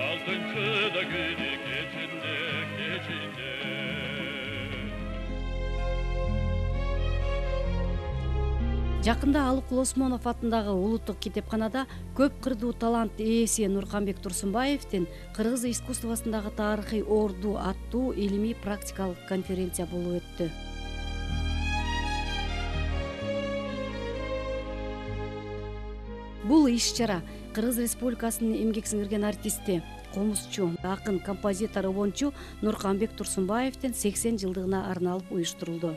алтыншыда күні кечінде Жакында Алыкул Осмонов атындагы улуттук китепканада көп кырдуу талант ээси Нурканбек Турсунбаевдин кыргыз искусствосундагы тарыхый орду аттуу илимий практикалык конференция болуп өттү. Бул иш-чара Кыргыз Республикасынын эмгек сиңирген артисти, комузчу, акын, композитор, обончу Нурканбек Турсунбаевдин 80 жылдыгына арналып уюштурулду.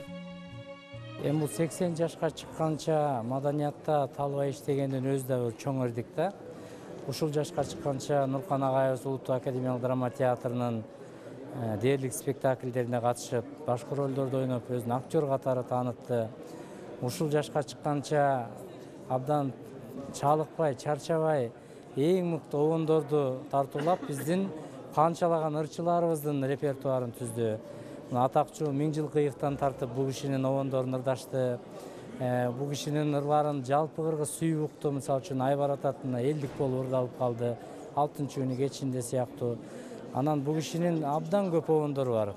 Бул 80 жашка чыкканча маданиятта талбай иштегендин өзү да бир чоң өрдүк да. Ушул жашка чыкканча Нуркан агайыбыз Улуттук академиялык драма театрынын дээрлик спектакльдерине катышып, башкы ролдорду ойноп, өзүн актер катары таанытты. Ушул жашка чыкканча абдан чалыкпай, чарчабай, эң мыкты обондорду тартуулап, биздин канчалаган ырчыларыбыздын репертуарын түздү. Атакчу Миң жыл кыйыктан тартып бул кишинин обондорун ырдашты. Бул кишинин ырларын жалпы кыргыз сүйүп укту. Мисалы үчүн Айбар ататына элдик болуп ырдалып калды. Алтынчы күнү кечинде сыяктуу. Анан бул кишинин абдан көп обондору бар.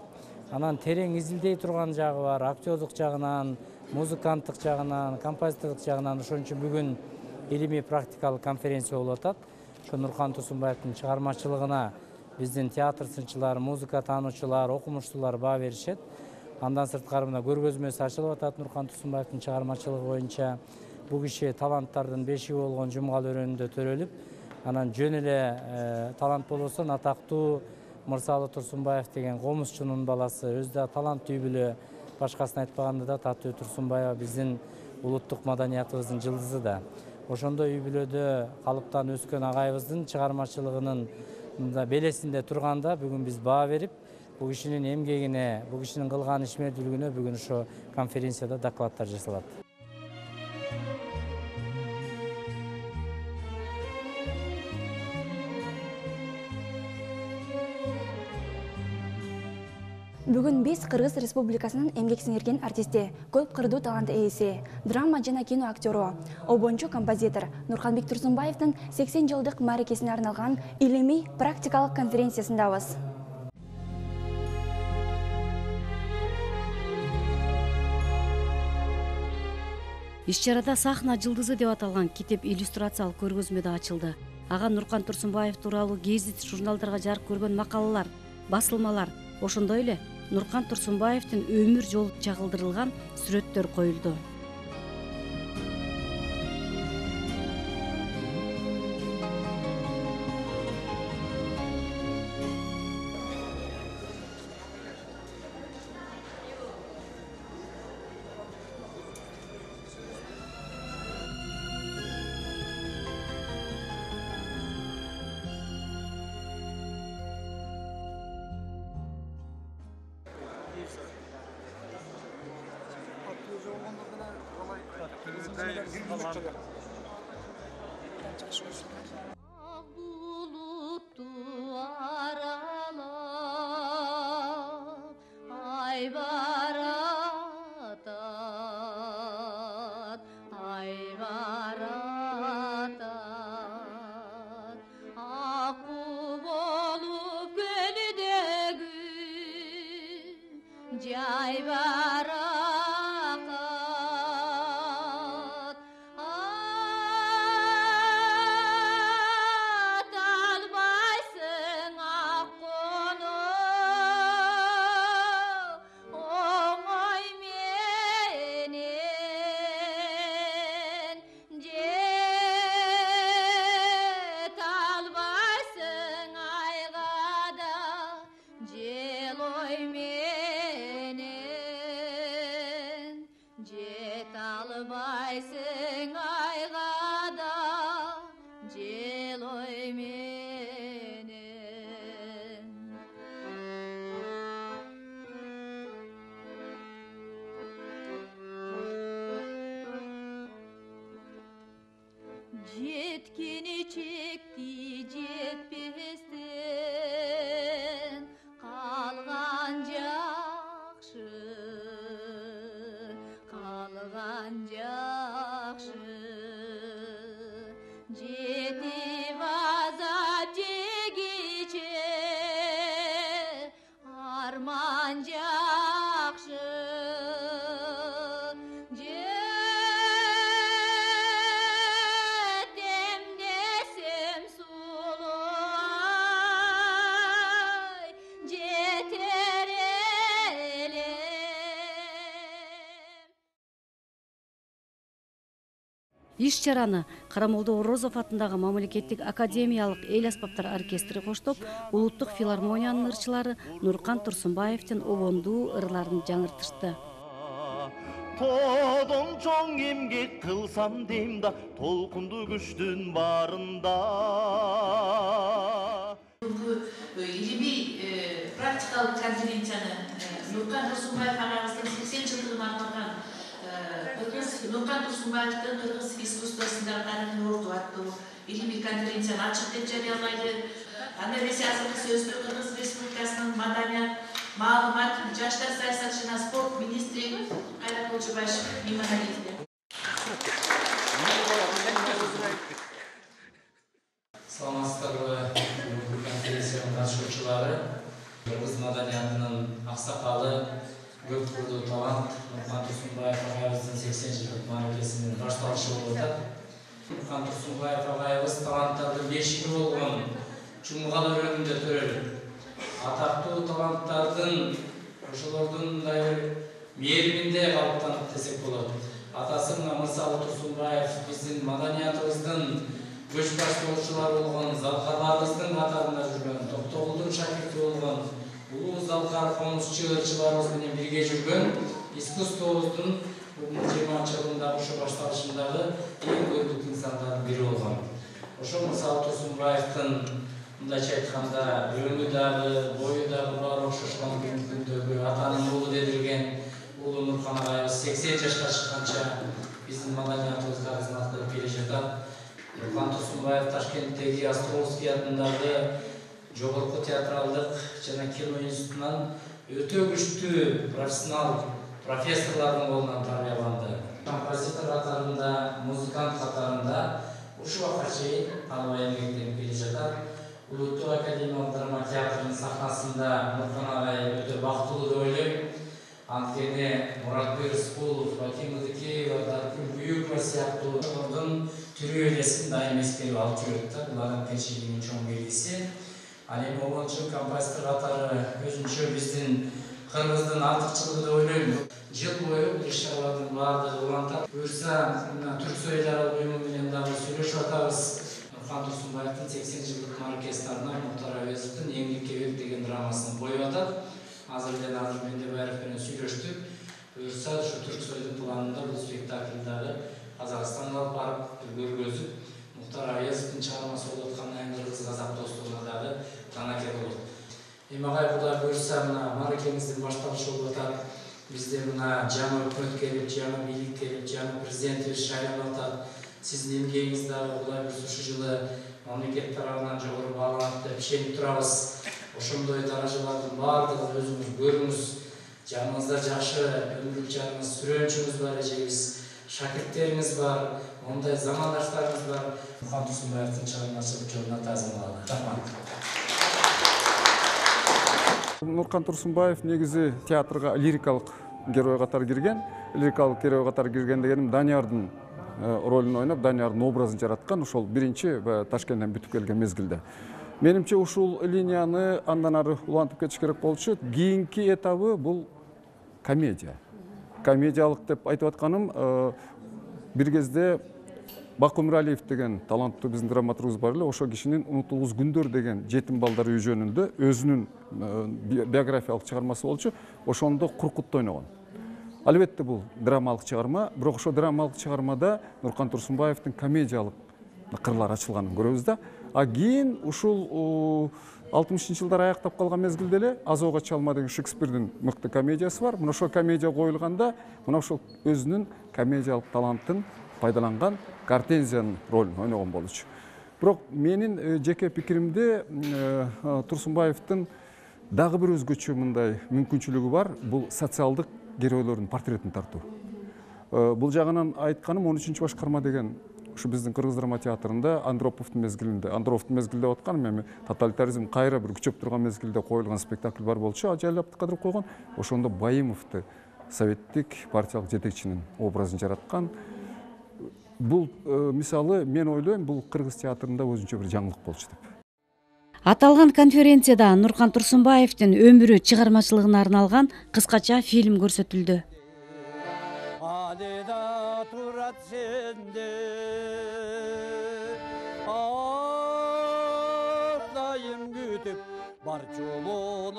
Анан терең изилдей турган жагы бар. Актерлук жагынан, музыканттык жагынан, композиторлук жагынан. Ошон үчүн бүгүн илимий практикалык конференция болуп атат. Ошо Нуркан Турсунбаевдин чыгармачылыгына биздин театр сынчылар, музыка таануучулар, окумуштуулар баа беришет. Андан сырткары мына көргөзмөсү ачылып атат Нуркан Турсунбаевдин чыгармачылыгы боюнча. Бул киши таланттардын бешиги болгон Жумгал өрөөнүндө төрөлүп, анан жөн эле талант болбосо атактуу Мырзалы Турсунбаев деген комузчунун баласы, өзү да талант үй-бүлө, башкасын айтпаганда да Татуу Турсунбаева биздин улуттук маданиятыбыздын жылдызы да. Ошондой үй-бүлөдө калыптан өскөн агайыбыздын чыгармачылыгынын белесинде турганда бүгүн биз баа берип, бул кишинин эмгегине, бул кишинин кылган ишмердүүлүгүнө бүгүн ошо конференцияда докладдар жасалат. Бүгүн биз Кыргыз Республикасынын эмгек сиңирген артисти, көп кырдуу талант ээси, драма жана кино актеру, обончу композитор Нурканбек Турсунбаевдин 80 жылдык мааракесине арналган илимий практикалык конференциясындабыз. Иш-чарада сахна жылдызы деп аталган китеп иллюстрациялык көргөзмө да ачылды. Ага Нуркан Турсунбаев тууралуу гезит, журналдарга жарык көргөн макалалар, басылмалар, ошондой эле Нуркан Турсунбаевдин өмүр жолу чагылдырылган сүрөттөр коюлду. Жеткени чекти жетпестен калган жакшы жети Иш чараны Карамолдо Орозов атындагы мамлекеттик академиялык эл аспаптар оркестри коштоп, улуттук филармониянын ырчылары Нуркан Турсунбаевдин обондуу ырларын жаңыртышты. Тодон чоң эмгек кылсам дейм да, толкунду күчтүн барында. Илимий практикалык конференцияны Нуркан Турсунбаев агабыздын 80 жылдыгына арналган Нуркан Турсунбаевдин кыргыз искусствосундагы тарыхын орду аттуу илимий конференцияны ачык деп жарыялайды. Анда эмесе азыркы сөздө Кыргыз Республикасынын маданият, маалымат, жаштар саясаты жана спорт министри Кайрат Кожобаев меймандарыбызда. Саламатсыздарбы, конференциянын катышуучулары, кыргыз маданиятынын аксакалы, көп кырдуу талант Нуркан Турсунбаев агайыбыздын 80 жылдык маанилесинин башталышы болуп атат. Нуркан Турсунбаев агайыбыз таланттардын бешиги болгон Чумгал өрөөнүндө төрөлүп, атактуу таланттардын ошолордун мээрибинде калыптанып десек болот. Атасы Мырзалы Турсунбаев биздин маданиятыбыздын көч баштоочулары болгон Залкарларыбыздын катарында жүргөн, Токтогулдун шакирти болгон улуу Залкар комузчу ырчыларыбыз менен бирге жүргөн, искусствобуздун 20 жылдагы ошо башталышындагы эң көрүнүктүү инсандардын бири болгон. Ошо Мырзалы Турсунбаевдин мындайча айтканда өңү дагы, бою дагы баары окшошкон күндөгү атанын уулу дедилген улуу Нуркан агайыбыз 80 жашка чыкканча биздин маданиятыбызга кызмат кылып келе жатат. Нуркан Турсунбаев Ташкенттеги Островский атындагы жогорку театралдык жана кино институтунан өтө күчтүү профессионал профессорлордун колунан тарбияланды. Композитор катарында, музыкант катарында ушул убакка чейин таныбай эмгектенип келе жатат. Улуттук академиялык драма театрынын сахнасында Нуркан агай өтө бактылуу деп ойлойм. Анткени Муратбек Рыскулов, Ваким Ыдыкеева, Даркүл Бүйүкова сыяктуулардын түрү элесин дайым эскерип алып жүрөт. Булардын тынччылыгынын чоң белгиси. Ал эми обончу композитор катары өзүнчө биздин кыргыздын артыкчылыгы деп ойлойм. Жыл бою бул иш-чаралардын баардыгы улантат. Буюрса, Түрксой эл аралык уюму менен дагы сүйлөшүп атабыз. Нуркан Турсунбаевдин 80 жылдык маркестерине Мухтар Авезовдун Эмгекке бек деген драмасын коюп атат. Азыр эле Назым Мендебаев менен сүйлөштүк. Буюрса, ушу Түрксойдун планында бул спектакльдагы Казакстанга алып барып көргөзүп, Мухтар Авезовдун чыгармасы болуп аткан кыргыз казак достугуна дагы танаке болот. Эми агай Кудай буюрса, мына маракемиздин башталышы болуп атат. Бизде мына жаңы өкмөт келип, жаңы бийлик келип, жаңы президентибиз шайланып атат. Сиздин эмгегиңиз дагы Кудай буюрса ушу жылы мамлекет тарабынан жогору бааланат деп ишенип турабыз. Ошондой даражалардын баардыгын өзүңүз көрүңүз. Жаныңызда жакшы өмүрлүк жарыңыз, сүрөөнчүңүз бар, эжеңиз, шакирттериңиз бар, ондай замандаштарыңыз бар. Нуркан Турсунбаевдин чыгармачылык жолуна тазымалады. Рахмат. Нуркан Турсунбаев негизи театрга лирикалык герой катары кирген. Лирикалык герой катары кирген дегеним Даниярдын ролун ойноп, Даниярдын образын жараткан. Ошол биринчи Ташкенттен бүтүп келген мезгилде. Менимче ушул линияны андан ары улантып кетиш керек болчу. Кийинки этабы бул комедия. Комедиялык деп айтып атканым, бир кезде Бакы Өмүралиев деген таланттуу биздин драматургубуз бар эле. Ошол кишинин Унутулгус күндөр деген жетим балдар үй жөнүндө өзүнүн биографиялык чыгармасы болчу. Ошондо Куркутта ойногон. Албетте бул драмалык чыгарма, бирок ошол драмалык чыгармада Нуркан Турсунбаевдин комедиялык кырлары ачылганын көрөбүз да. А кийин ушул 60-жылдар аяктап калган мезгилде эле Азууга чалма деген Шекспирдин мыкты комедиясы бар. Мына ошол комедия коюлганда, мына ошол өзүнүн комедиялык талантын пайдаланган Гортензиянын ролун ойногон болчу. Бирок менин жеке пикиримде Турсунбаевдин дагы бир өзгөчө мындай мүмкүнчүлүгү бар. Бул социалдык геройлордун портретин тартуу. Бул жагынан айтканым 13-башкарма деген ушу биздин кыргыз драма театрында Андроповдун мезгилинде деп атканым, эми тоталитаризм кайра бир күчөп турган мезгилде коюлган спектакль бар болчу. Ажайлап кадыр койгон. Ошондо Байымовду советтик партиялык жетекчинин образын жараткан. Бул мисалы мен ойлойм, бул кыргыз театрында өзүнчө бир жаңылык болчу деп. Аталган конференцияда Нуркан Турсунбаевдин өмүрү чыгармачылыгына арналган кыскача фильм көрсөтүлдү.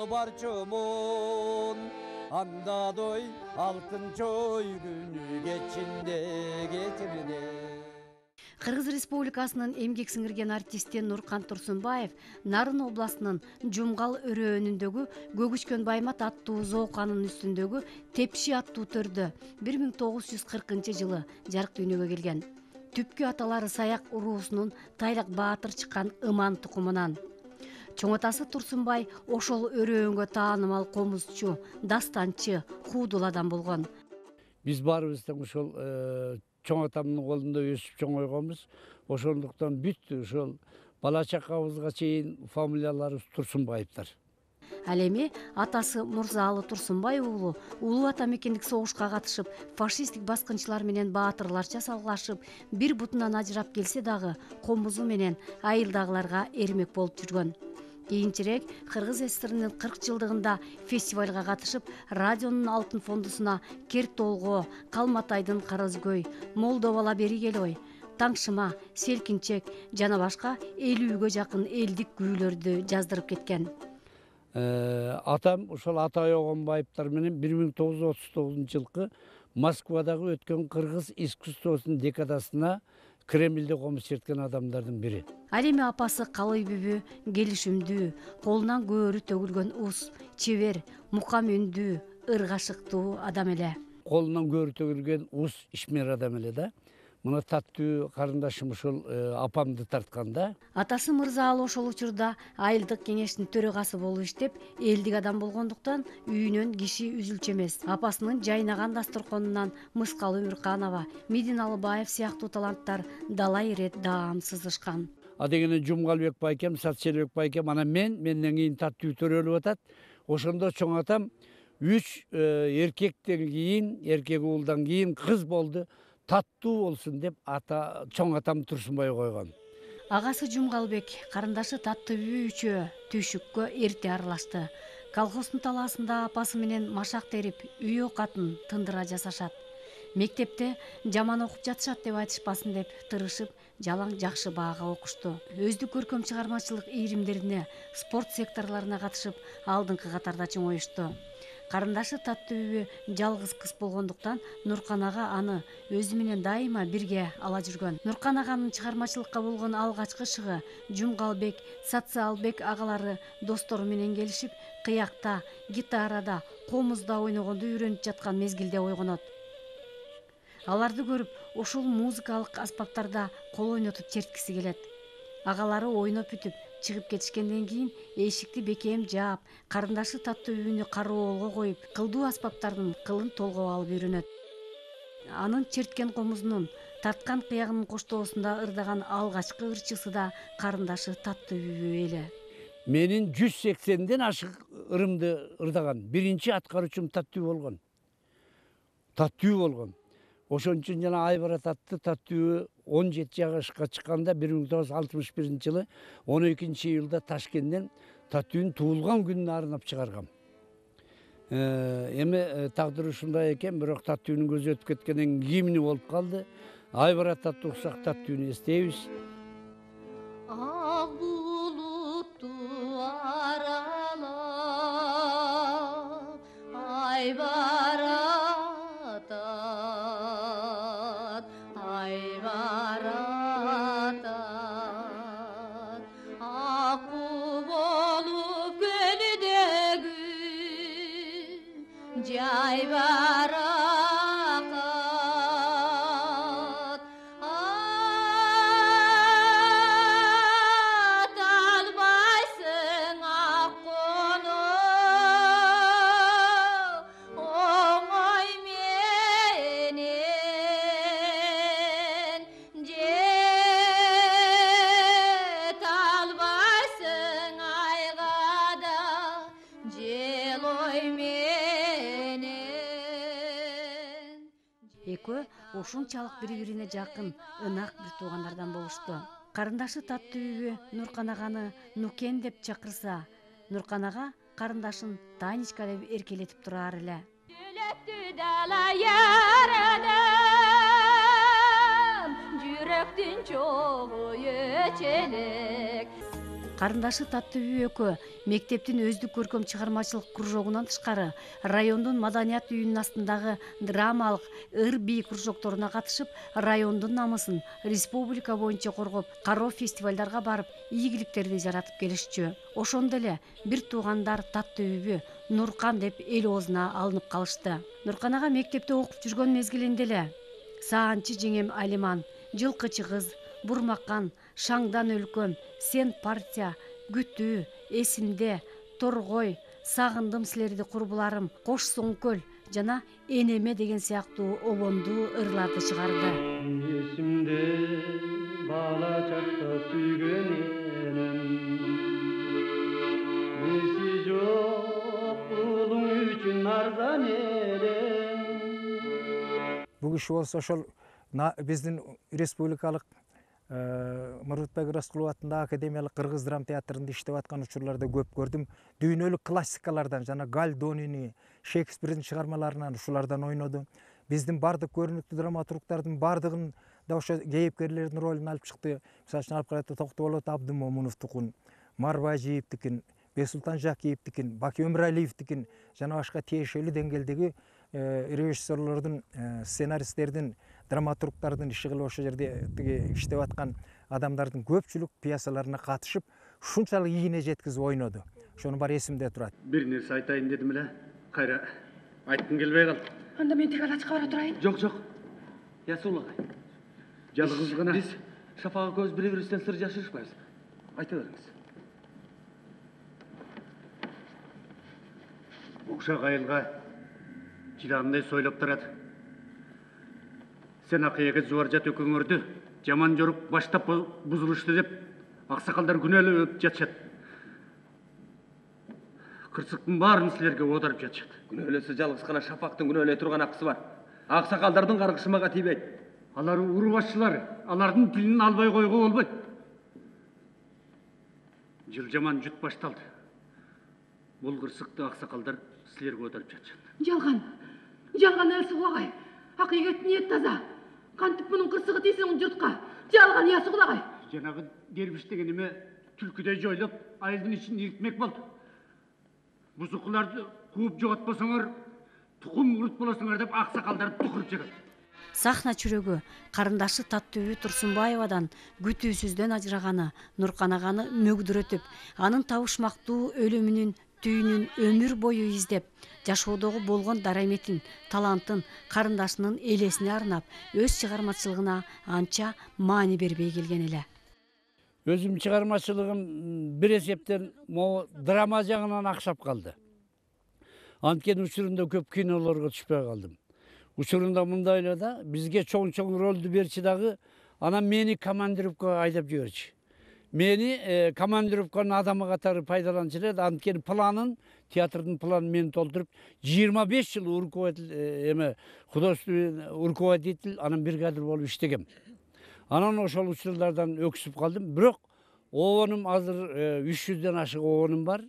барчумун андадой алтынчой күнү кечинде кетирде. Кыргыз Республикасынын эмгек сиңирген артисти Нуркан Турсунбаев Нарын областынын Жумгал өрөөнүндөгү Көгүчкөн Баймат аттуу зооканын үстүндөгү Тепши аттуу төрдө 1940-жылы жарык дүйнөгө келген. Түпкү аталары Саяк уруусунун Тайлак Баатыр чыккан Ыман тукумунан. Чоң атасы Турсунбай ошол өрөөнгө таанымал комузчу, дастанчы, хуудул адам болгон. Биз баарыбыздан ошол чоң атамдын колунда өсүп чоңойгонбуз. Ошондуктан бүт ошол бала чакабызга чейин фамилияларыбыз Турсунбаевдер. Ал эми атасы Мурзаалы Турсунбай уулу улуу ата мекендик согушка катышып, фашисттик баскынчылар менен баатырларча салгылашып, бир бутунан ажырап келсе дагы комузу менен айылдагыларга эрмек болуп жүргөн. Кийинчерээк Кыргыз СССРнын 40 жылдыгында фестивалга катышып, радионун алтын фондусуна Кер Толго, Калматайдын Караөзгөй, Молдо бала бери келой, Таңшыма, Селкинчек жана башка 50-гө жакын элдик күүлөрдү жаздырып кеткен. Атам ошол Атай Огонбаевдер менен 1939-жылкы Москвадагы өткөн Кыргыз искусствосунун декадасына Кремльде комуз черткен адамдардын бири. Ал эми апасы калый бүбү, келишимдүү, колунан көөрү төгүлгөн ус, чебер, мукам үндүү, ыргашыктуу адам эле. Колунан көөрү төгүлгөн ус ишмер адам эле да. Мына таттуу карындашым ошол апамды тартканда. Атасы Мырзаалы ошол учурда айылдык кеңештин төрагасы болуп иштеп, элдик адам болгондуктан үйүнөн киши үзүлчү эмес. Апасынын жайнаган дасторконунан Мыскал Өмүрканова, Мидин Алыбаев сыяктуу таланттар далай ирет даам сызышкан. Адегенде Жумгалбек байкем, Сатселбек байкем, анан менден кийин таттуу төрөлүп атат. Ошондо чоң атам 3 эркектен кийин, эркек уулдан кийин кыз болду. Таттуу болсун деп чоң атам Турсунбай койгон. Агасы Жумгалбек, карындашы Таттуу бүбү үчөө түйшүккө эрте аралашты. Колхоздун талаасында апасы менен машак терип, үй окатын тындыра жасашат. Мектепте жаман окуп жатышат деп айтышпасын деп тырышып, жалаң жакшы баага окушту. Өздүк көркөм чыгармачылык ийримдерине, спорт секторларына катышып, алдыңкы катарда чоңоюшту. Карындашы Таттуу бүбү жалгыз кыз болгондуктан Нуркан ага аны өзү менен дайыма бирге ала жүргөн. Нуркан аганын чыгармачылыкка болгон алгачкы шыгы Жумгалбек, Сатсалбек агалары достору менен келишип, кыякта, гитарада, комузда ойногонду үйрөнүп жаткан мезгилде ойгонот. Аларды көрүп, ушул музыкалык аспаптарда кол ойнотуп черткиси келет. Агалары ойноп бүтүп, чыгып кетишкенден кийин эшикти бекем жаап, карындашы Таттуу бүбүнү кароолго коюп, кылдуу аспаптардын кылын толгоп алып үйрөнөт. Анын черткен комузунун, тарткан кыягынын коштоосунда ырдаган алгачкы ырчысы да карындашы Таттуу бүбү эле. Менин 180ден ашык ырымды ырдаган биринчи аткаруучум Таттуу болгон. Ошон үчүн жана Айбарат атты Таттуу 17 жашка чыкканда 1961-жылы 12-июлда Ташкенттен Таттуунун туулган күнүнө арнап чыгаргам. Эми тагдыры ушундай экен, бирок Таттуунун көзү өтүп кеткенден кийимини болуп калды. Айбарат атты уксак Таттууну эстейбиз. Ак булутту аралап Айбарат акбу болуп көнүдөгү жайбаракат аталбайсың аккону оңой менен жет албайсың айгада желой менен. Экөө ушунчалык бири-бирине жакын, ынак бир туугандардан болушту. Карындашы Таттуу бүбү Нуркан аганы Нукен деп чакырса, Нуркан ага карындашын Танечка деп эркелетип турар эле. Жүрөктү дала ярадым, жүрөктүн чогу өчөлөк. Карындашы Таттыбү экөө мектептин өздүк көркөм чыгармачылык кружогунан тышкары райондун маданият үйүнүн астындагы драмалык ыр-би кружокторуна катышып, райондун намысын республика боюнча коргоп, кароо фестивалдарга барып, ийгиликтерди жаратып келишчү. Ошондо эле бир туугандар Таттыбү, Нуркан деп эл оозуна алынып калышты. Нуркан ага мектепте окуп жүргөн мезгилинде эле Саанчы жеңем Алиман, Жылкычы кыз, Бурмакан, Шаңдан өлкөм, Сен партия, Күтүү, Эсимде, Торгой, Сагындым силерди курбуларым, Кош Соңкөл жана Энеме деген сыяктуу обондуу ырларды чыгарды. Эсимде бала чакта сүйгөн энем, эси жок улуң үчүн арзан элем. Бул киши болсо ошол биздин республикалык Мурутбек Раскулов атындагы академиялык кыргыз драма театрында иштеп аткан учурларда көп көрдүм. Дүйнөлүк классикалардан жана Гальдонини, Шекспирдин чыгармаларынан ушулардан ойноду. Биздин бардык көрүнүктүү драматургдардын бардыгын да ошо кейипкерлердин ролун алып чыкты. Мисалы үчүн алып карайт, Токтоболот Абдымомуновдукун, Марбажиевдикин, Бесултан Жакиевдикин, Баки Өмүралиевдикин жана башка тиешелүү деңгээлдеги режиссерлордун, сценаристтердин, драматургдардын иши кылып ошол жерде иштеп аткан адамдардын көпчүлүк пьесаларына катышып, ушунчалык ийине жеткизип ойноду. Ошонун баары эсимде турат. Бир нерсе айтайын дедим эле, кайра айткым келбей калды. Анда мен тек алачка бара турайын. Жок. Ясул агай. Жалгыз гана биз Шафак экөөбүз бири-бирибизден сыр жашырышпайбыз. Айта бериңиз. Укшак айылга жыландай сойлоп турат. Сен акыяга зубаржат өкөңөрдү жаман жорук баштап бузулушту деп аксакалдар күнөөлөп жатышат. Кырсыктын баарын силерге оодарып жатышат. Күнөөлөсө жалгыз гана Шафактын күнөөлөй турган акысы бар. Аксакалдардын каргышы мага тийбейт. Алар уру башчылар, алардын тилин албай койго болбойт. Жыл жаман жут башталды. Бул кырсыкты аксакалдар силерге оодарып жатышат. Жалган Элсугул агай. Акыйкат ниет таза. Кантип мунун кырсыгы тийсин журтка. Жалган Ясугул агай. Жанагы дербиш деген эме түлкүдөй жойлоп, айылдын ичин иритмек болду. Бузукуларды кууп жоготпосоңор, тукум урут болосуңар деп аксакалдарды тукуруп жатат. Сахна чүрөгү карындашы Таттыбү Турсунбаевадан күтүүсүздөн ажыраганы Нуркан аганы мөгдүрөтүп, анын табышмактуу өлүмүнүн түйүнүн өмүр бою издеп, жашоодогу болгон дараметин, талантын карындашынын элесине арнап, өз чыгармачылыгына анча маани бербей келген эле. Өзүм чыгармачылыгым бир эсептен могу драма жагынан аксап калды. Анткени учурунда көп кинолорго түшпөй калдым. Учурунда мындай эле да, бизге чоң ролду берчи дагы, анан мени командировкага айдап жиберчү. Мени командировканын адамы катары пайдаланчу эле, анткени планын, театрдын планын мен толтуруп, 25 жыл художественный руководитель, анан бригадир болуп иштегем. Анан ошол учурлардан өксүп калдым. Бирок обонум азыр 300дөн ашык обонум бар.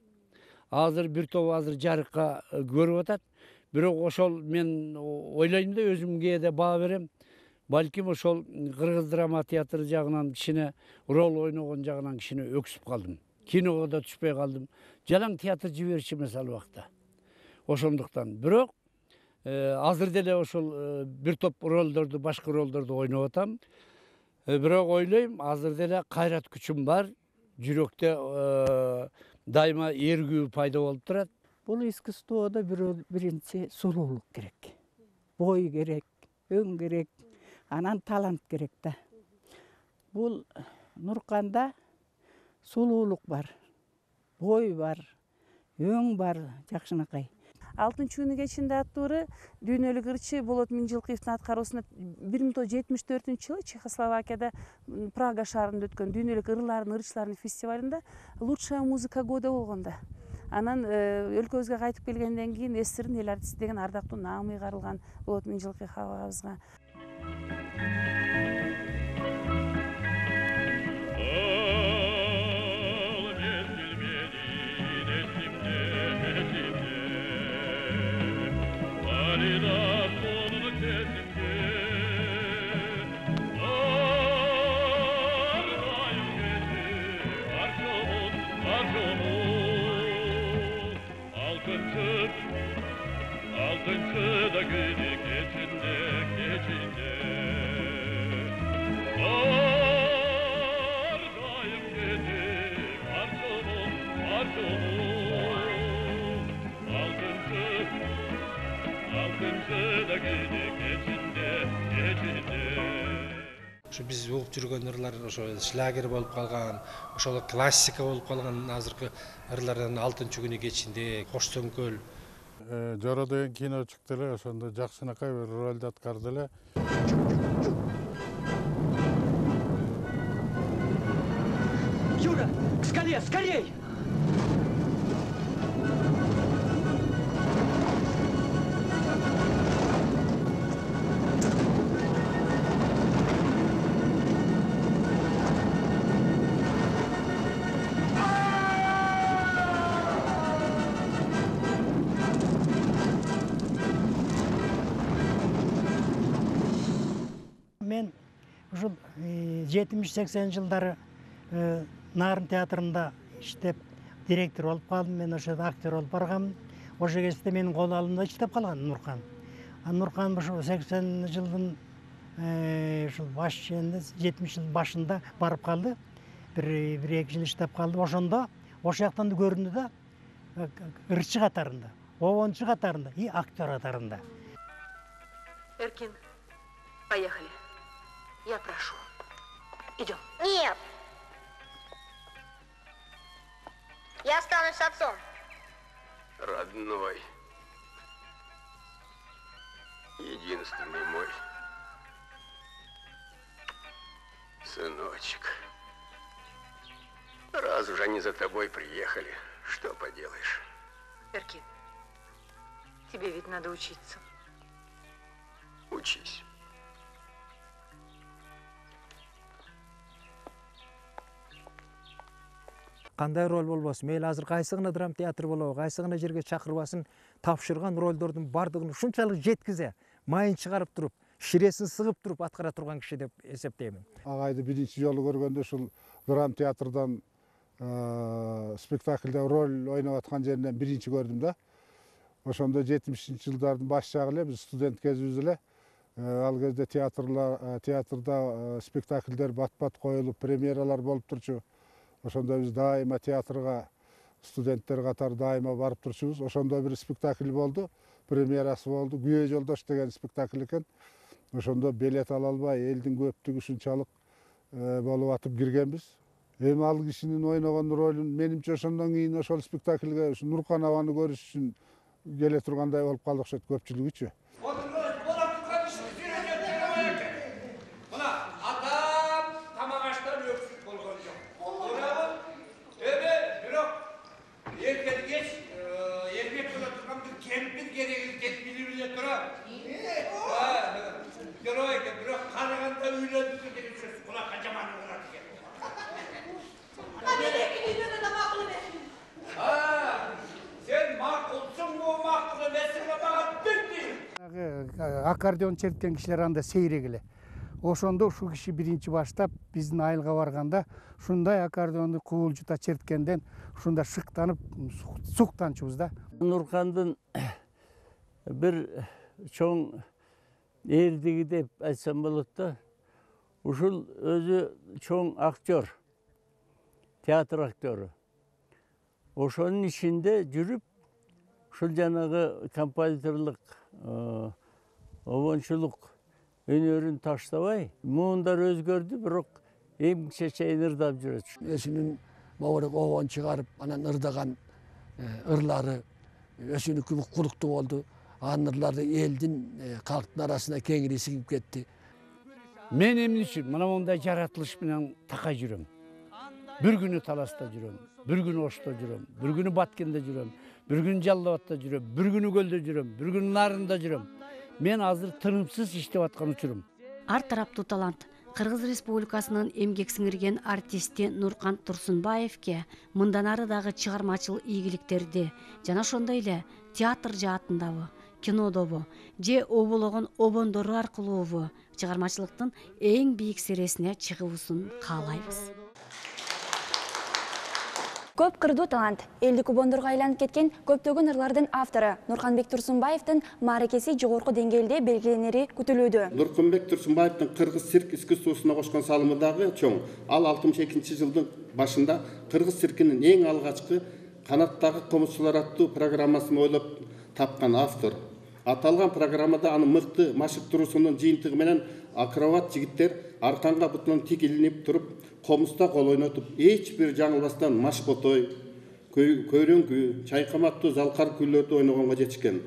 Азыр бир топ жарыкка көрүп атат. Бирок ошол мен ойлойм да, өзүмгө да баа берем. Балким ошол кыргыз драма театры жагынан кичине рол ойногон жагынан кичине өксүп калдым. Киного да түшпөй калдым. Жалаң театр жиберчи эмес ал убакта. Ошондуктан бирок азыр деле ошол бир топ ролдорду, башка ролдорду ойноп атам. Бирок ойлойм, азыр деле кайрат күчүм бар. Жүрөктө дайыма эргүү пайда болуп турат. Бул искусствода биринчи сулуулук керек. Бой керек, өң керек, анан талант керек да. Бул Нурканда сулуулук бар, бой бар, өң бар, жакшынакай. 6-чүнү кечинде аттууры дүйнөлүк ырчы Болот Минжилкиевдин аткаруусунда 1974-жылы Чехословакияда Прага шаарында өткөн дүйнөлүк ырлардын, ырчылардын фестивалында лучшая музыка года болгондо. Анан өлкөбүзгө кайтып келгенден кийин эсирин эл артисти деген ардактуу наам ыйгарылган Болот Минжилкиев агабызга. биз угуп жүргөн ырлар ошо шлягер болуп калган, ошол классика болуп калган азыркы ырлардан алтынчы күнү кечинде, Кош сөңкөл. Жоро деген кино чыкты эле, ошондо жакшынакай бир ролду аткарды эле. Юра, к скале, скорей! Мен ушул 70-80 жылдары Нарын театрында иштеп директор болуп калдым. Мен ошол актер болуп баргам. Ошол кезде менин кол алымда иштеп калган Нуркан. Нуркан ошо 80 жылдын ушул баш жеринде 70 жылдын башында барып калды. Бир 2 жыл иштеп калды. Ошондо ошол жактан да көрүндү да ырчы катарында, обончу катарында и актер катарында. Эркин, поехали. Я прошу. Идем. Нет. Я останусь с отцом. Родной, единственный мой сыночек. Раз уж они за тобой приехали, что поделаешь? Эркин, тебе ведь надо учиться. Учись. Кандай роль болбосун, мейли азыр кайсыгына драма театр болобу, кайсыгына жерге чакырбасын, тапшырган ролдордун бардыгын ушунчалык жеткизе, майын чыгарып туруп, ширесин сыгып туруп аткара турган киши деп эсептеймин. Агайды биринчи жолу көргөндө ушул драма театрдан спектакльде роль ойноп аткан жеринен биринчи көрдүм да. Ошондо 70-жылдардын баш жагы эле биз студент кезибиз эле. Ал кезде театрда спектакльдер бат-бат коюлуп, премьералар болуп турчу. Ошондо биз дайыма театрга студенттер катары дайыма барып турчубуз. Ошондо бир спектакль болду, премьерасы болду. Күйөө жолдош деген спектакль экен. Ошондо билет ала албай, элдин көптүгү ушунчалык болуп атып киргенбиз. Эми ал кишинин ойногон ролун менимче ошондон кийин ошол спектакльге Нуркан абаны көрүш үчүн келе тургандай болуп калды окшойт көпчүлүгүчү. Аккордеон черткен кишилер анда сейрегиле. Ошондо ушул киши биринчи баштап биздин айылга барганда ушундай аккордеонду куулжута черткенден ушунда шыктанып суктанчубуз да. Нуркандын бир чоң эрдиги деп айтсам болот да. Ушул өзү чоң актер, театр актеру. Ошонун ичинде жүрүп, ушул жанагы композиторлук, обончулук өнөрүн таштабай, муундар өзгөрдү, бирок эмгиче чейин ырдап жүрөт. Өзүнүн могу обон чыгарып, анан ырдаган ырлары өзүнүн кулуктуу болду. Анын ырлары элдин, калктын арасына кеңири сиңип кетти. Мен эмне үчүн мына мондай жаратылыш менен такай жүрөм. Бир күнү Таласта жүрөм, бир күнү Ошто жүрөм, бир күнү Баткенде жүрөм, бир күнү Жалал Абадта жүрөм, бир күнү Көлдө жүрөм, бир күнү Нарында жүрөм. Мен азыр тынымсыз иштеп аткан учурум. Ар тараптуу талант Кыргыз Республикасынын эмгек сиңирген артисти Нуркан Турсунбаевке мындан ары дагы чыгармачыл ийгиликтерди жана ошондой эле театр жаатындабы, кинодобу же обологон обондору аркылуубу чыгармачылыктын эң бийик сересине чыгуусун каалайбыз. Көп кырдуу талант, элдик обондорго айланып кеткен көптөгөн ырлардын автору Нурканбек Турсунбаевдин мааракеси жогорку деңгээлде белгиленери күтүлүүдө. Нурканбек Турсунбаевдин кыргыз цирк искусствосуна кошкон салымы дагы чоң. Ал 62-жылдын башында кыргыз циркинин эң алгачкы канаттагы комузчулар аттуу программасын ойлоп тапкан автор. Аталган программада анын мыкты машыктыруусунун жыйынтыгы менен акробат жигиттер арканга бутунан тик илинип туруп, комуста кол ойнотуп, эч бир жаңылбастан маш ботой, көйрөңкү, чайкаматтуу залкар күйлөрдү ойногонго жетишкен.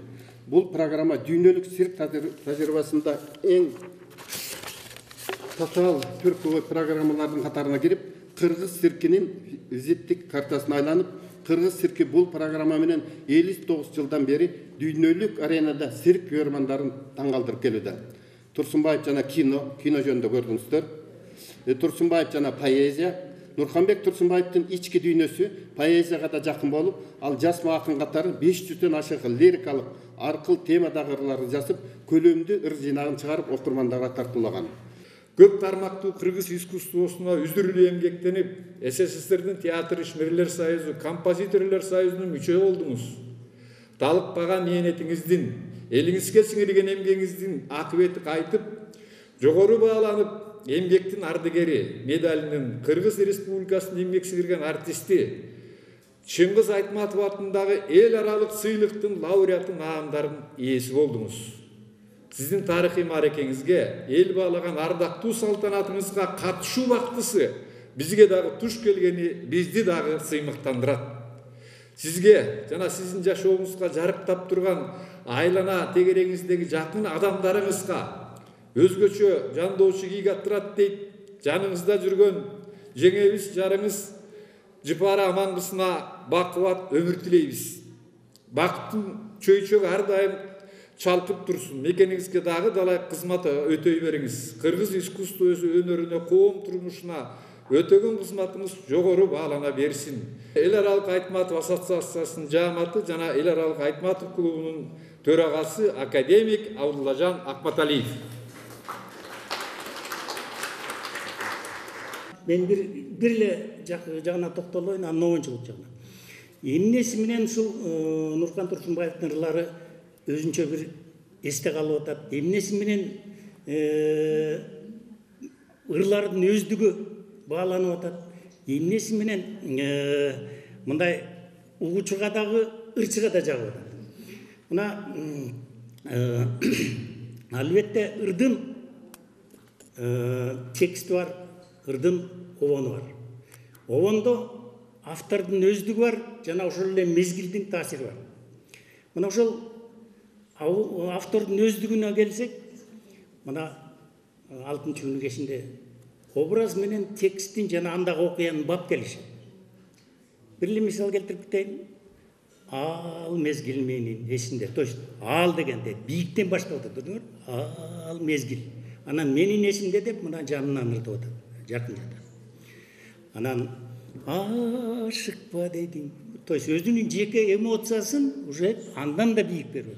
Бул программа дүйнөлүк цирк тажрыйбасында эң татаал түркү программалардын катарына кирип, кыргыз циркинин визиттик картасына айланып, кыргыз цирки бул программа менен 59 жылдан бери дүйнөлүк аренада цирк көрөрмандарын таң калтырып келүүдө. Турсунбаев жана кино жөнүндө көрдүңүздөр. Турсунбаев жана поэзия. Нурханбек Турсунбаевдин ички дүйнөсү поэзияга да жакын болуп, ал жасма акын катары 500дөн ашык лирикалык аркыл темадагы ырларды жазып, көлөмдүү ыр жыйнагын чыгарып окурмандарга тартуулаган. Көп тармактуу кыргыз искусствосуна үзүрлүү эмгектенип, СССРдин театр ишмерлер союзу, композиторлор союзунун мүчө болдуңуз. Талыкпаган мээнетиңиздин, элиңизге сиңирген эмгегиңиздин акыбети кайтып, жогору бааланып, эмгектин ардыгери медалинин Кыргыз Республикасынын эмгек сиңирген артисти Чыңгыз Айтматов атындагы эл аралык сыйлыктын лауреаты наамдарын ээси болдуңуз. Сиздин тарыхый мааракеңизге, эл баалаган ардактуу салтанатыңызга катышуу бактысы бизге дагы туш келгени бизди дагы сыймыктандырат. Сизге жана сиздин жашооңузга жарыктап турган айлана тегереңиздеги жакын адамдарыңызга өзгөчө жандоочу кийик аттырат дейт. Жаныңызда жүргөн жеңебиз жарыңыз Жыпара Амангысына бакубат өмүр тилейбиз. Бактын чөйчөгү ар дайым чалкып турсун. Мекениңизге дагы далайык кызмат өтөй бериңиз. Кыргыз искусствосу өнөрүнө, коом турмушуна өтөгөн кызматыңыз жогору баалана берсин. Эл аралык Айтматов ассоциациясынын жааматы жана Эл аралык Айтматов клубунун төрагасы академик Абдуллажан Акматалиев. Мен бир эле жагына токтолоюн, анын оюнчулук жагына. Эмнеси менен ушул Нуркан Турсунбаевдин ырлары өзүнчө бир эсте калып атат. Эмнеси менен ырлардын өздүгү бааланып атат. Эмнеси менен мындай угуучуга дагы ырчыга да жагып атат. Мына албетте ырдын тексти бар, ырдын обону бар. Обондо автордун өздүгү бар, жана ошол эле мезгилдин таасири бар. Мына ошол автордун өздүгүнө келсек, мына 6-күнү кечинде образ менен текстин жана андагы окуянын бапкелиши. Бир эле мисал келтирип кетейин. Ал мезгил менин эсимде. То есть ал дегенде бийиктен баштап атат, көрдүңөр? Ал мезгил. Анан менин эсимде деп мына жанынан ырдап атат. Жакын жада. Анан ашыкпа дедиң. То есть өзүнүн жеке эмоциясын уже андан да бийик берип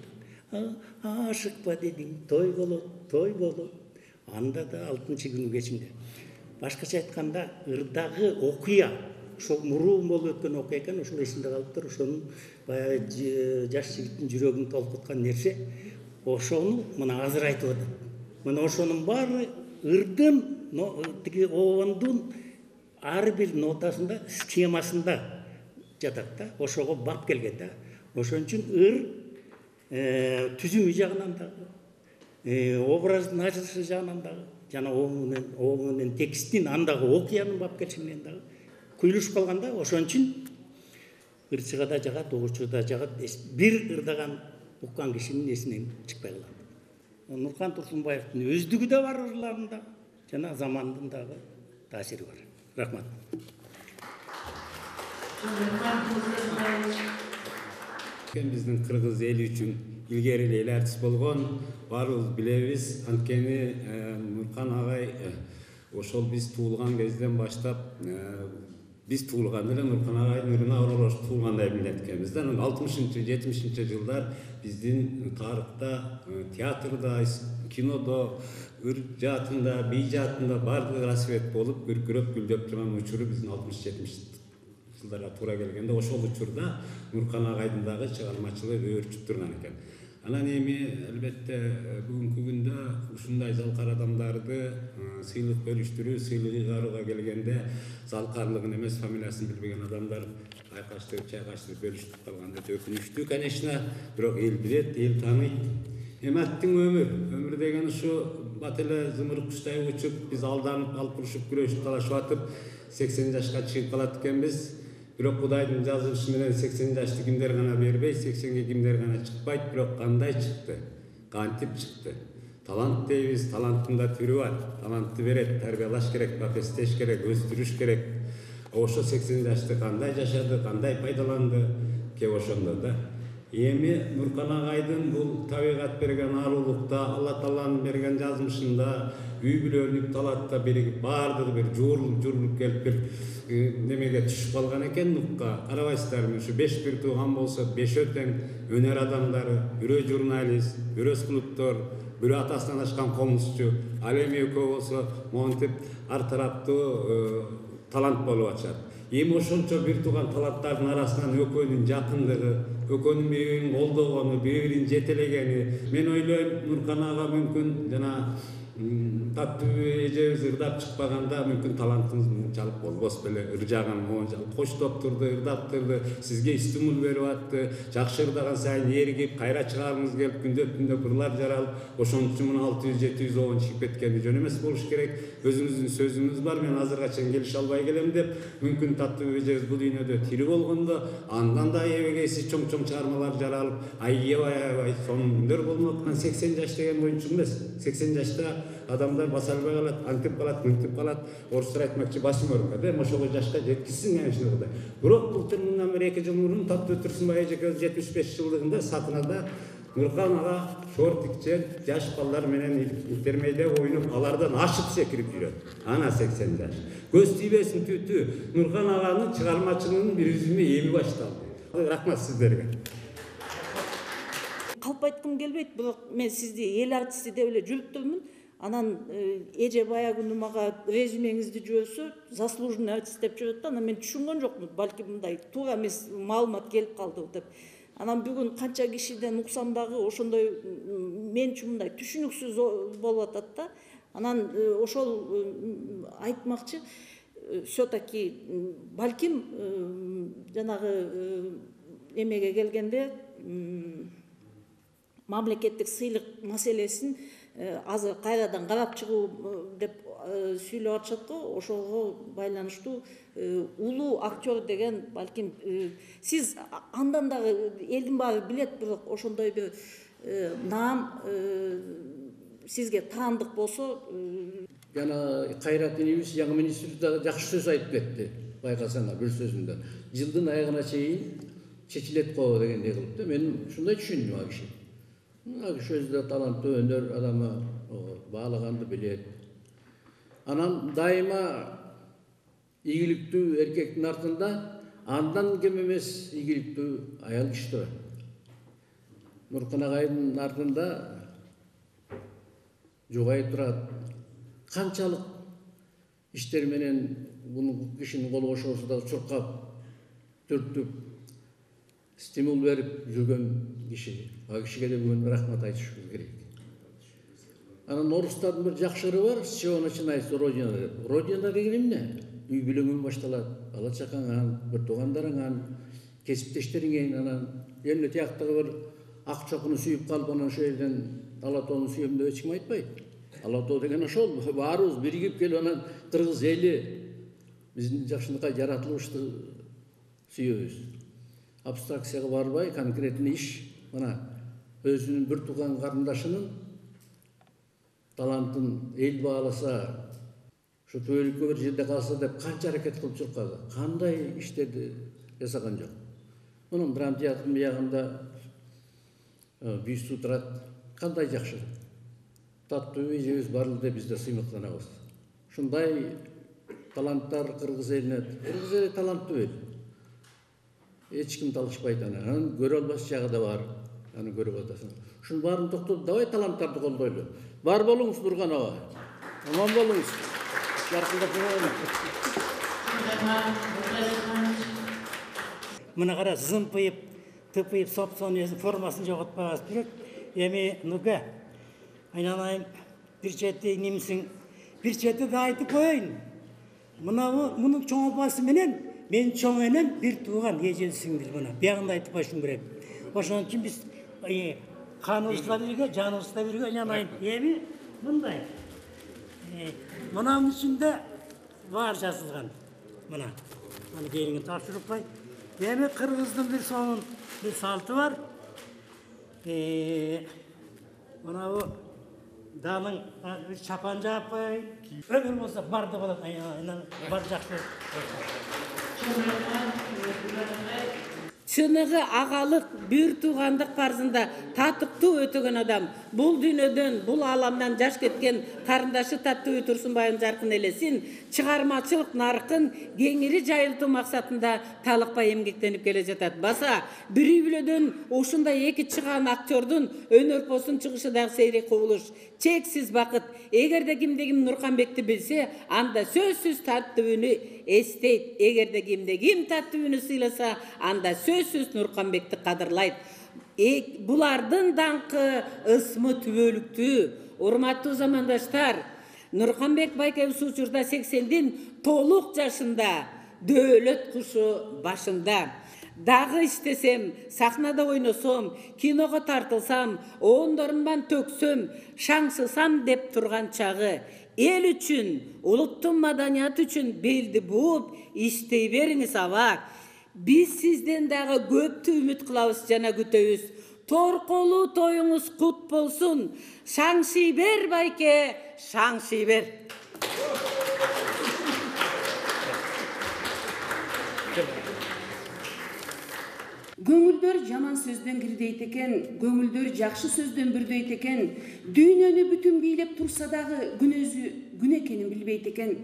атат. Ашыкпа дедиң, той болот, той болот. Анда да 6-күнү кечинде. Башкача айтканда, ырдагы окуя, ошол мурун болуп өткөн окуя экен, ошол эсимде калыптыр. Ошонун баягы жаш жигиттин жүрөгүн толкуткан нерсе, ошону мына азыр айтып атат. Мына ошонун баары ырдын, тиги обондун ар бир нотасында, схемасында жатат да, ошого бап келген да. Ошон үчүн ыр түзүмү жагынан дагы, образдын ачылышы жагынан дагы, жана обо менен текстин андагы окуянын бап келиши менен дагы куйлушуп калган да. Ошон үчүн ырчыга да жагат, угуучуга да жагат. Бир ырдаган уккан кишинин эсинен чыкпай калат. Нуркан Турсунбаевдин өздүгү да бар ырларында, жана замандын дагы таасири бар. Рахмат. Биздин кыргыз эли үчүн илгери эле артист болгон, баарыбыз билебиз. Анткени Нуркан агай ошол биз туулган кезден баштап, биз туулганда эле Нуркан агайдын ырына оролошуп туулгандай билет экенбиз да. 60-70 жылдар биздин тарыхта, театрда, кинодо, ыр жаатында, бий жаатында баардыгы расцвет болуп, күркүрөп, гүлдөп турган учуру биздин 60-70 жылдарга туура келгенде, ошол учурда Нуркан агайдын дагы чыгармачылыгы өөрчүп турган экен. Анан эми албетте бүгүнкү күндө ушундай залкар адамдарды сыйлык бөлүштүрүү, сыйлык ыйгарууга келгенде залкарлыгын эмес, фамилиясын билбеген адамдар айкаштырып, чайкаштырып бөлүштүрүп калганда өкүнүчтүү, конечно, бирок эл билет, эл тааныйт. Эми аттың өмүр деген ушу бат эле зымырып куштай учуп, биз алданып, алпурушуп, күрөшүп, талашып атып 80 жашка чыгып калат экенбиз. Бирок Кудайдын жазылышы менен 80 жашты кимдер гана бербей, 80ге кимдер гана чыкпайт, бирок кандай чыкты? Кантип чыкты? Талант дейбиз, таланттын да түрү бар. Талантты берет, тарбиялаш керек, бапестеш керек, өстүрүш керек. Ошо 80 жашты кандай жашады, кандай пайдаланды, кеп ошондо да. Эми Нуркан агайдын бул табигат берген арулукта, Алла Тааланын берген жазмышында, үй бүлөлүк талантта биригип, баардыгы бир жуурулуп келип бир немеге түшүп калган экен нукка. Карабайсыздарбы, ушу 5 бир тууган болсо, 5 тең өнөр адамдары, бирөө журналист, бирөө скульптор, бирөө атасынан ашкан комузчу, ал эми экөө болсо монтип ар тараптуу талант болуп атышат. Эми ошончо бир тууган таланттардын арасынан экөөнүн жакындыгы, экөөнүн бири-бирин колдогону, бири-бирин жетелегени, мен ойлойм, Нуркан ага мүмкүн жана таттуу эжебиз ырдап чыкпаганда мүмкүн талантыңыз мынчалык болбос беле, ыржаган моунчалык коштоп турду, ырдап турду, сизге стимул берип атты, жакшы ырдаган сайын эригип, кайра чыгарыңыз келип, күндө кырлар жаралып, ошон үчүн 600-700 обон чыгып кеткени жөн эмес болуш керек. Өзүңүздүн сөзүңүз бар, мен азырга чейин келише албай келем деп, мүмкүн таттуу эжебиз бул дүйнөдө тирүү болгондо, андан да эбегейси чоң чыгармалар жаралып, аябай сонун күндөр болмок. 80 жаш деген боюнча эмес, 80 жашта адамдар баса албай калат, антип калат, мынтип калат. Орустар айтмакчы, башым ооруп калат, ошого жашка жеткизсин ушуну Кудай. Бирок былтыр мындан бир 2 жыл мурун Таттуу Турсунбай эжекебиз 75 жылдыгында сахнада Нуркан ага шортикчен жаш балдар менен интермейде ойнуп, алардан ашып секирип жүрөт. Ана 80 жаш. Көз тийбесин түтү. Нуркан аганын чыгармачылыгынын бир үзүмү эми башталды. Рахмат сиздерге. Калп айткым келбейт, бирок мен сизди эл артисти деп эле жүрүптүрмүн. Анан эже баягы мага резюмеңизди жиберсө, заслуженный артист деп жүрөт да, анан мен түшүнгөн жокмун, балки мындай туура эмес маалымат келип калды деп. Анан бүгүн канча кишиден уксам дагы ошондой мен үчүн мындай түшүнүксүз болуп атат да. Анан ошол айтмакчы, все-таки балким жанагы эмеге келгенде мамлекеттик сыйлык маселесин азыр кайрадан карап чыгуу деп сүйлөп атышат го, ошого байланыштуу улуу актер деген балким сиз андан дагы элдин баары билет, бирок ошондой бир наам сизге таандык болсо. Жана Кайрат инибиз жаңы министр дагы жакшы сөз айтып кетти, байкасаңар бир сөзүндө. Жылдын айыгына чейин чечилет го дегендей кылып да, мен ушундай түшүндүм ал киши. Ал киши өзү да таланттуу өнөр адамы, баалаганды билет. Анан дайыма ийгиликтүү эркектин артында андан кем эмес ийгиликтүү аял киши турат. Нуркан агайдын артында Жугай турат. Канчалык иштер менен бул кишинин кол кошосу да чуркап, түртүп, стимул берип жүргөн киши. Ал кишиге да бүгүн рахмат айтышыбыз керек. Анан орустардын бир жакшы ыры бар, с чего начинается родина деп. Родина деген эмне? Үй бүлөңөн башталат, бала чакаңан, бир туугандарыңан, кесиптештериңен, анан эмне тияктагы бир ак чокуну сүйүп калып, анан ошол жерден ала тоону сүйөм деп эч ким айтпайт. Ала тоо деген ошол, баарыбыз биригип келип анан кыргыз эли биздин жакшыныкка жаратылышты сүйөбүз. Абстракцияга барбай, конкретный иш, мына өзүнүн бир тууган карындашынын талантын эл бааласа, ушу түбөлүккө бир жерде калса деп канча аракет кылып чуркады, кандай иштерди жасаган жок. Мунун драма театрдын биягында бюсту турат, кандай жакшы. Таттуу эжебиз барды деп биз да сыймыктанабыз. Ушундай таланттар кыргыз элине, кыргыз эли таланттуу эл. Эч ким талашпайт анан, көрө албас жагы да бар. Аны көрүп атасың. Ушунун баарын токтоп, давай таланттарды колдойлу. Бар болуңуз Нуркан ага. Аман болуңуз. Жаркындап болуңуз. Мына кара, зымпыйып, тыпыйып, собственный формасын жоготпагыз керек. Эми Нука, айналайын, бир чети немсиң, бир чети да айтып коеюн. Мунун чоң апасы менен, мен чоң энем бир тууган эжесиңбиз мына. Биягында айтып коюшум керек. Ошон үчүн биз каныбызда бирге, жаныбызда бирге айналайын. Эми мындай. Мынаның ішінде бар жазылған. Мына. Аны келіңі тапшырып қой. Деме қырғыздың бір соңын бір салты бар. Мынау далың шапан жап қой. Өмір болса барды болады. Бар жақсы. Чыныгы ағалық, бир туғандық парзында татыктуу өтөгөн адам. Бул дүйнөдөн, бул аламдан жаш кеткен карындашы Таттыбүй Турсунбайдын жаркын элесин, чыгармачылык наркын кеңири жайылтуу максатында талыкпай эмгектенип келе жатат. Баса, бир үй-бүлөдөн ушундай эки чыган актердун өнөрпосун чыгышы дагы сейрек кубулуш. Чексиз бакыт. Эгерде кимде ким Нурканбекти билсе, анда сөзсүз Таттыбүйнү эстейт. Эгерде кимде ким Таттыбүйнү сыйласа, анда сөзсүз Нурканбекти кадырлайт. Булардын даңкы ысмы түбөлүктүү. Урматтуу замандаштар, Нурканбек байке ушул учурда 80дин толук жашында, дөөлөт кушу башында. Дагы иштесем, сахнада ойносом, киного тартылсам, оондорумдан төксөм, шаңсысам деп турган чагы, эл үчүн, улуттун маданияты үчүн белди бууп, иштей бериңиз аба. Биз сизден дагы көптү үмүт кылабыз жана күтөбүз. Торколуу тоюңуз кут болсун. Шаңшый бер байке, шаңшый бер. Көңүлдөр жаман сөздөн кирдейт экен, көңүлдөр жакшы сөздөн бүрдөйт экен. Дүйнөнү бүтүн бийлеп турса дагы күн экенин билбейт экен.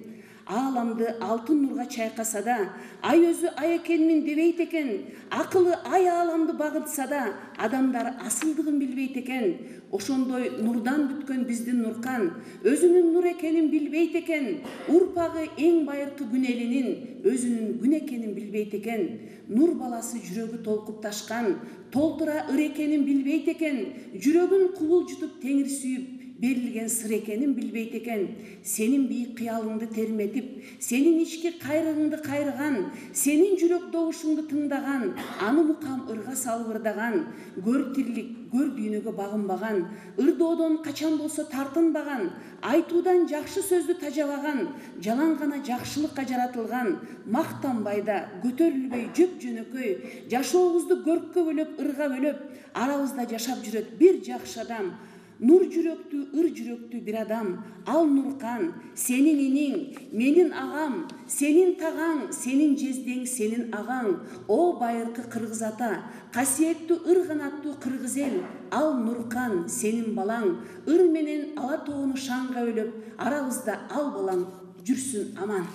Ааламды алтын нурга чайкаса да, ай өзү ай экенин дебейт экен. Акылы ай ааламды багытса да, адамдар асылдыгын билбейт экен. Ошондой нурдан бүткөн биздин Нуркан өзүнүн нур экенин билбейт экен. Урпагы эң байыркы күн элинин өзүнүн күн экенин билбейт экен. Нур баласы жүрөгү толкуп ташкан, толтура ыр экенин билбейт экен. Жүрөгүн кубул жутуп теңир сүйүп берилген сыр экенин билбейт экен. Сенин бийик кыялыңды терметип, сенин ички кайрыгыңды кайрыган, сенин жүрөк добушуңду тыңдаган, аны мукам ырга салып ырдаган, көр тирлик, көр дүйнөгө багынбаган, ырдоодон качан болсо тартынбаган, айтуудан жакшы сөздү тажабаган, жалаң гана жакшылыкка жаратылган, мактанбай да, көтөрүлбөй жөп жөнөкөй, жашообузду көрккө бөлөп, ырга бөлөп, арабызда жашап жүрөт бир жакшы адам. Нур жүрөктүү, ыр жүрөктүү бир адам, ал Нуркан, сенин иниң, менин агам, сенин тағаң, сенин жездең, сенин ағаң, о байыркы кыргыз ата, касиеттүү ыр канаттуу кыргыз эл, ал Нуркан, сенин балаң, ыр менен ала тоону шаңга бөлөп, арабызда ал балаң жүрсүн аман.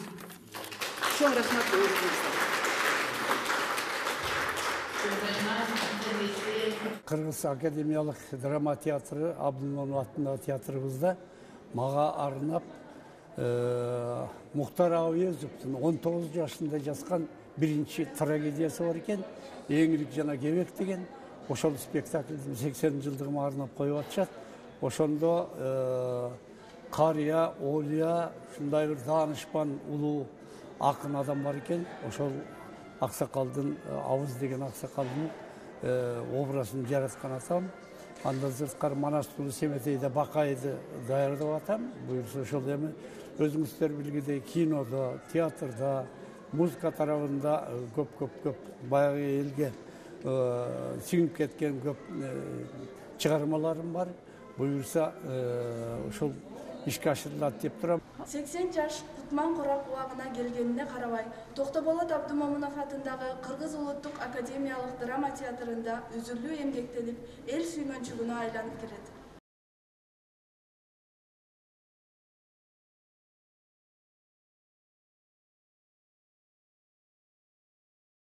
Чоң рахмат. Кыргыз академиялык драма театры, Абдулманов атындагы театрыбызда мага арнап Мухтар Абыезовдун 19 жашында жазган биринчи трагедиясы бар экен, Эңирик жана Кебек деген. Ошол спектаклдин 80 жылдыгына арнап коюп атышат. Ошондо карыя, олия, ушундай бир даанышпан улуу акын адам бар экен. Ошол аксакалдын, Абыз деген аксакалдын образын жараткан атам. Андан сырткары Манас Тулу Семетейде Бакайды даярдап атам. Буюрса ошол эми өзүңүздөр билгидей кинодо, театрда, музыка тарабында көп баягы элге сиңип кеткен көп чыгармаларым бар. Буюрса ошол ишке ашырылат деп турам. 80 жаш Кутман Корак убагына келгенине карабай, Токтоболот Абдумомунов атындагы Кыргыз улуттук академиялык драма театрында үзүлүү эмгектенип, эл сүйгөнчүгүнө айланып келет.